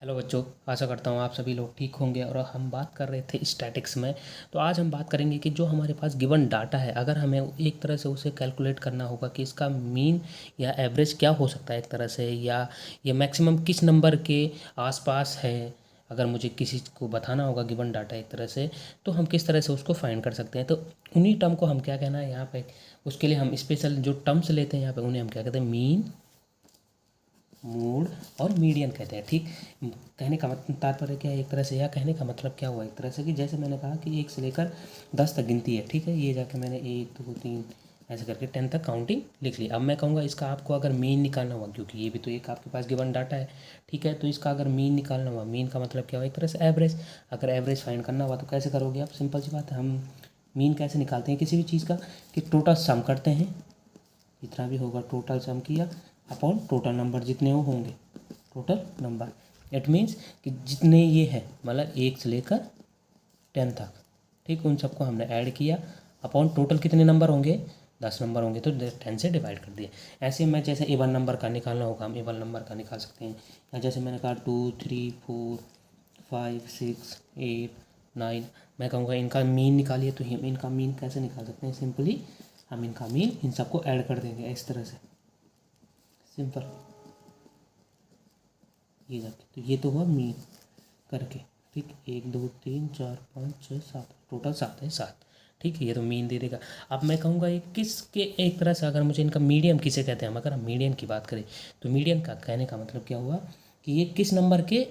Hello बच्चों, आशा करता हूँ आप सभी लोग ठीक होंगे। और हम बात कर रहे थे स्टैटिक्स में। तो आज हम बात करेंगे कि जो हमारे पास गिवन डाटा है, अगर हमें एक तरह से उसे कैलकुलेट करना होगा कि इसका मीन या एवरेज क्या हो सकता है एक तरह से, या ये मैक्सिमम किस नंबर के आसपास है। अगर मुझे किसी को बताना होगा गिवन डाटा एक तरह से, तो हम किस तरह से उसको फाइंड कर सकते हैं। तो उन्हीं टर्म को हम क्या कहना है यहाँ पे, उसके लिए हम स्पेशल जो टर्म्स लेते हैं यहाँ पे, उन्हें हम क्या कहते हैं, मीन, मोड और मीडियन कहते हैं। ठीक, कहने का तात्पर्य क्या है एक तरह से, या कहने का मतलब क्या हुआ एक तरह से कि जैसे मैंने कहा कि 1 से लेकर 10 तक गिनती है। ठीक है, ये जाके मैंने 1 2 3 ऐसे करके 10 तक काउंटिंग लिख ली। अब मैं कहूँगा इसका आपको अगर मीन निकालना हुआ, क्योंकि ये भी तो एक आपके पास गिवन डाटा है। ठीक है, तो इसका अगर मीन निकालना हुआ, मीन का मतलब क्या हुआ एक तरह से एवरेज। अगर एवरेज फाइंड करना हुआ तो कैसे करोगे आप, सिंपल सी बात है। हम मीन कैसे निकालते हैं किसी भी चीज़ का, कि टोटल सम करते हैं, जितना भी होगा टोटल सम किया अपॉन टोटल नंबर जितने वो होंगे, टोटल नंबर। इट मीन्स कि जितने ये हैं, मतलब 1 से लेकर 10 तक, ठीक, उन सबको हमने ऐड किया अपॉन टोटल कितने नंबर होंगे, 10 नंबर होंगे, तो 10 से डिवाइड कर दिए। ऐसे में जैसे इवन नंबर का निकालना होगा, हम इवन नंबर का निकाल सकते हैं। या जैसे मैंने कहा 2 3 4 5 6 8 9, मैं कहूँगा इनका मीन निकालिए। तो हम इनका मीन कैसे निकाल सकते हैं, सिंपली हम इनका मीन इन सबको ऐड कर देंगे इस तरह से, सिंपल ये जाके। तो ये तो हुआ मीन करके, ठीक, 1 2 3 4 5 6 7, टोटल 7 है, 7। ठीक है, ये तो मीन दे देगा। अब मैं कहूँगा ये किसके एक तरह से, अगर मुझे इनका मीडियन किसे कहते हैं, हम अगर हम मीडियन की बात करें, तो मीडियन का कहने का मतलब क्या हुआ कि ये किस नंबर के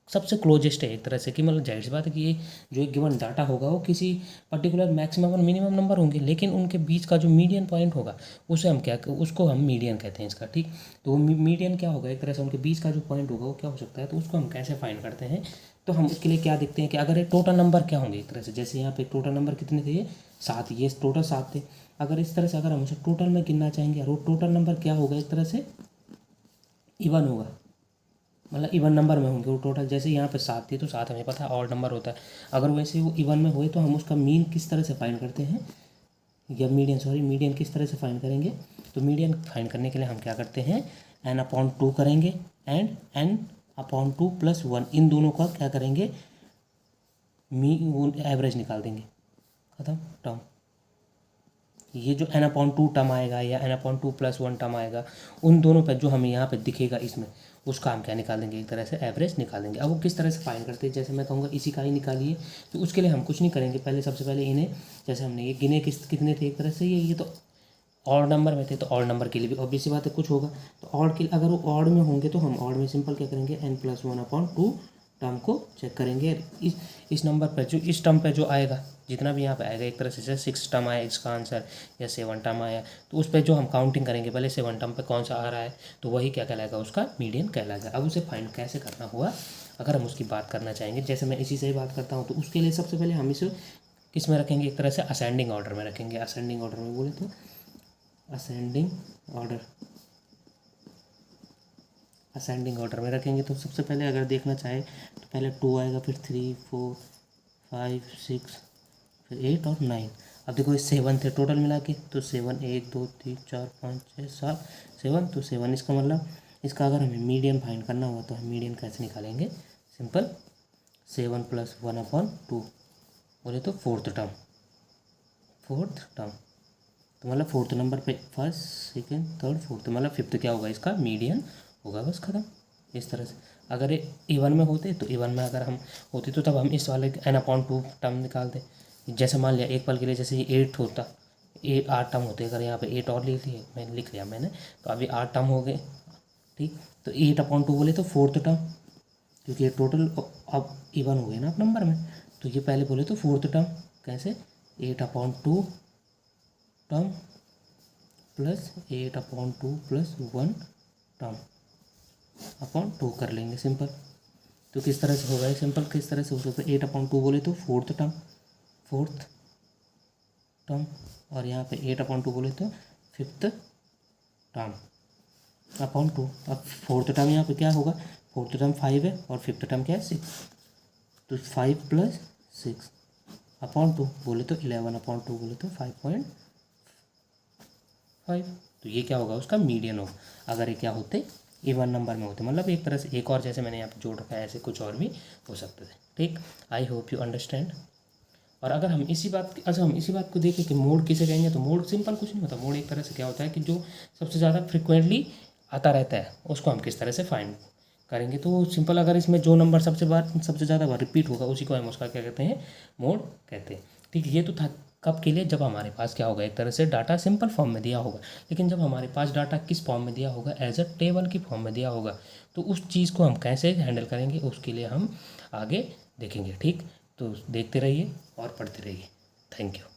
सबसे क्लोजेस्ट है एक तरह से, कि मतलब जाहिर सी बात है कि ये जो एक गिवन डाटा होगा वो किसी पर्टिकुलर मैक्सिमम और मिनिमम नंबर होंगे, लेकिन उनके बीच का जो मीडियन पॉइंट होगा उसे हम क्या, उसको हम मीडियन कहते हैं इसका। ठीक, तो वो मीडियन क्या होगा एक तरह से, उनके बीच का जो पॉइंट होगा वो क्या हो सकता है, तो उसको हम कैसे फाइंड करते हैं। तो हम उसके लिए क्या देखते हैं कि अगर ये टोटल नंबर क्या होंगे एक तरह से, जैसे यहाँ पे टोटल नंबर कितने थे, ये 7, ये टोटल 7 थे। अगर इस तरह से अगर हम उसे टोटल में गिनना चाहेंगे, और वो टोटल नंबर क्या होगा एक तरह से, इवन होगा, मतलब इवन नंबर में होंगे वो टोटल। जैसे यहाँ पे 7 थी तो 7 हमें पता है ऑड नंबर होता है। अगर वैसे वो इवन में हुए तो हम उसका मीन किस तरह से फाइंड करते हैं, या मीडियन, सॉरी, मीडियन किस तरह से फाइंड करेंगे। तो मीडियन फाइंड करने के लिए हम क्या करते हैं, n/2 करेंगे, एंड n/2 + 1, इन दोनों का क्या करेंगे, एवरेज निकाल देंगे, खत्म टर्म। ये जो n/2 टर्म आएगा या n/2 + 1 टर्म आएगा, उन दोनों पर जो हमें यहाँ पे दिखेगा इसमें, उसका हम क्या निकाल देंगे, एक तरह से एवरेज निकाल देंगे। अब वो किस तरह से फाइंड करते हैं, जैसे मैं कहूँगा इसी का ही निकालिए। तो उसके लिए हम कुछ नहीं करेंगे, पहले सबसे पहले इन्हें, जैसे हमने ये गिने कितने थे एक तरह से, ये तो ऑड नंबर में थे, तो ऑड नंबर के लिए भी ऑब्वियस सी बात है कुछ होगा। तो ऑड के, अगर वो ऑड में होंगे तो हम ऑड में सिंपल क्या करेंगे, n+1/2 टर्म को चेक करेंगे। इस नंबर पर जो, इस टर्म पे जो आएगा, जितना भी यहाँ पे आएगा एक तरह से, जैसे 6 टर्म आया इसका आंसर, या 7 टर्म आया, तो उस पर जो हम काउंटिंग करेंगे पहले 7 टर्म पे कौन सा आ रहा है, तो वही क्या कहलाएगा, उसका मीडियन कहलाएगा। अब उसे फाइंड कैसे करना हुआ, अगर हम उसकी बात करना चाहेंगे, जैसे मैं इसी से ही बात करता हूँ, तो उसके लिए सबसे पहले हम इसे किस में रखेंगे, एक तरह से असेंडिंग ऑर्डर में रखेंगे। असेंडिंग ऑर्डर में बोले तो असेंडिंग ऑर्डर, असेंडिंग ऑर्डर में रखेंगे। तो सबसे पहले अगर देखना चाहे तो पहले 2 आएगा, फिर 3 4 5 6, फिर 8 और 9। अब देखो ये 7 थे टोटल मिला के, तो 7 1 2 3 4 5 6 7 7, तो 7, इसका मतलब इसका अगर हमें मीडियन फाइंड करना हुआ तो हम मीडियन कैसे निकालेंगे, सिंपल 7 + 1/2, बोले तो फोर्थ टर्म, फोर्थ टर्म, तो मतलब फोर्थ नंबर पे फर्स्ट सेकंड थर्ड फोर्थ, मतलब फिफ्थ क्या होगा, इसका मीडियन होगा, बस खत्म। इस तरह से अगर ये इवन में होते, तो इवन में अगर हम होते तो तब हम इस वाले n/2 टर्म निकालते। जैसे मान लिया एक पल के लिए, जैसे ये 8 होता, 8 टर्म होते, अगर यहाँ पे 8 और लिख लिए, मैंने लिख लिया मैंने, तो अभी 8 टर्म हो गए। ठीक, तो 8/2 बोले तो फोर्थ टर्म, क्योंकि ये टोटल अब इवन हो गए ना आप नंबर में, तो ये पहले बोले तो फोर्थ टर्म, कैसे, 8/2 टर्म प्लस 8/2 + 1 टर्म अपॉन 2 कर लेंगे, सिंपल। तो किस तरह से होगा ये, सिंपल किस तरह से हो सकता है, 8/2 बोले तो फोर्थ टर्म, फोर्थ टर्म, और यहाँ पे 8/2 बोले तो फिफ्थ टर्म अपॉन 2। अब फोर्थ टर्म यहाँ पे क्या होगा, फोर्थ टर्म 5 है और फिफ्थ टर्म क्या है 6, तो 5 + 6 अपॉन 2 बोले तो 11/2 बोले तो 5.5। तो ये क्या होगा, उसका मीडियन होगा अगर ये क्या होते, इवन नंबर में होते, मतलब एक तरह से एक और जैसे मैंने यहाँ पे जोड़ रखा है ऐसे कुछ और भी हो सकते थे। ठीक, आई होप यू अंडरस्टैंड। और अगर हम इसी बात को देखें कि मोड किसे कहेंगे, तो मोड सिंपल कुछ नहीं होता। मोड एक तरह से क्या होता है कि जो सबसे ज़्यादा फ्रिक्वेंटली आता रहता है उसको हम किस तरह से फाइंड करेंगे। तो सिंपल, अगर इसमें जो नंबर सबसे ज़्यादा बार रिपीट होगा उसी को हम उसका क्या कहते हैं, मोड कहते हैं। ठीक, ये तो था कब के लिए, जब हमारे पास क्या होगा, एक तरह से डाटा सिंपल फॉर्म में दिया होगा। लेकिन जब हमारे पास डाटा किस फॉर्म में दिया होगा, एज अ टेबल की फॉर्म में दिया होगा, तो उस चीज़ को हम कैसे हैंडल करेंगे उसके लिए हम आगे देखेंगे। ठीक, तो देखते रहिए और पढ़ते रहिए। Thank you.